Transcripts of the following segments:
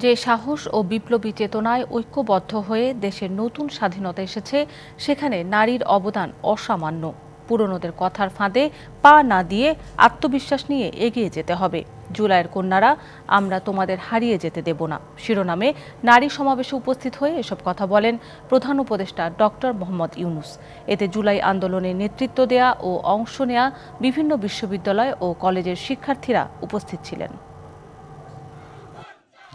যে সাহস ও বিপ্লবী চেতনায় ঐক্যবদ্ধ হয়ে দেশের নতুন স্বাধীনতা এসেছে, সেখানে নারীর অবদান অসামান্য। পুরনোদের কথার ফাঁদে পা না দিয়ে আত্মবিশ্বাস নিয়ে এগিয়ে যেতে হবে। জুলাইয়ের কন্যারা, আমরা তোমাদের হারিয়ে যেতে দেব না শিরোনামে নারী সমাবেশে উপস্থিত হয়ে এসব কথা বলেন প্রধান উপদেষ্টা ডক্টর মোহাম্মদ ইউনূস। এতে জুলাই আন্দোলনে নেতৃত্ব দেয়া ও অংশ নেয়া বিভিন্ন বিশ্ববিদ্যালয় ও কলেজের শিক্ষার্থীরা উপস্থিত ছিলেন।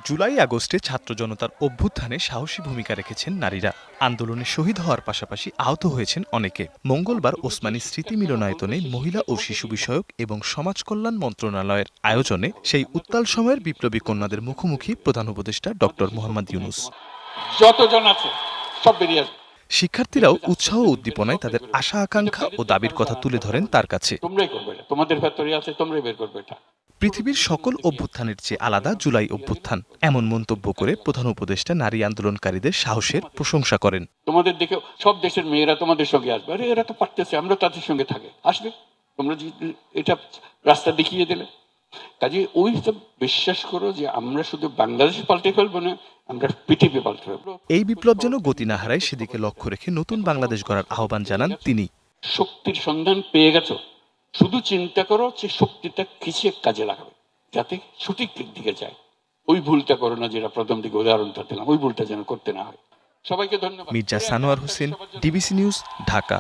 জুলাই আগস্টে ছাত্র জনতার অভ্যুত্থানে সাহসী ভূমিকা রেখেছেন নারীরা। আন্দোলনে শহীদ হওয়ার পাশাপাশি আহত হয়েছেন অনেকে। মঙ্গলবার ওসমানী স্মৃতি মিলনায়তনে মহিলা ও শিশু বিষয়ক এবং সমাজ কল্যাণ মন্ত্রণালয়ের আয়োজনে সেই উত্তাল সময়ের বিপ্লবী কন্যাদের মুখোমুখি প্রধান উপদেষ্টা ডক্টর মোহাম্মদ ইউনূস। যতজন আছে সব বেরিয়ে আসবে। শিক্ষার্থীরাও উৎসাহ ও উদ্দীপনায় তাদের আশা আকাঙ্ক্ষা ও দাবির কথা তুলে ধরেন তার কাছে। তোমরাই করবে এটা, তোমাদের ভেতরে আছে, তোমরাই বের করবে এটা। পৃথিবীর সকল অভ্যুত্থানের চেয়ে আলাদা জুলাই অভ্যুত্থান, এমন মন্তব্য করে প্রধান উপদেষ্টা নারী আন্দোলনকারীদের সাহসের প্রশংসা করেন। তোমাদের দেখে সব দেশের মেয়েরা তোমাদের সঙ্গে আসবে, আরে এরা তো পারতেছে, আমরা তাদের সঙ্গে থাকে আসবে, তোমরা এটা রাস্তা দেখিয়ে দিলে। কাজে ওই সব বিশ্বাস করো যে আমরা শুধু বাংলাদেশ পাল্টে ফেলবো না, আমরা পৃথিবী পাল্টে ফেলবো। এই বিপ্লব যেন গতি না হারায় সেদিকে লক্ষ্য রেখে নতুন বাংলাদেশ গড়ার আহ্বান জানান তিনি। শক্তির সন্ধান পেয়ে গেছো, শুধু চিন্তা করো যে শক্তিটা কিসে কাজে লাগাবে যাতে সঠিক দিকে যায়। ওই ভুলটা করো না, যেটা প্রথম দিকে উদাহরণটা দিলাম, ওই ভুলটা যেন করতে না হয়। সবাইকে ধন্যবাদ। Mirza Sanowar Hossain, DBC news, Dhaka.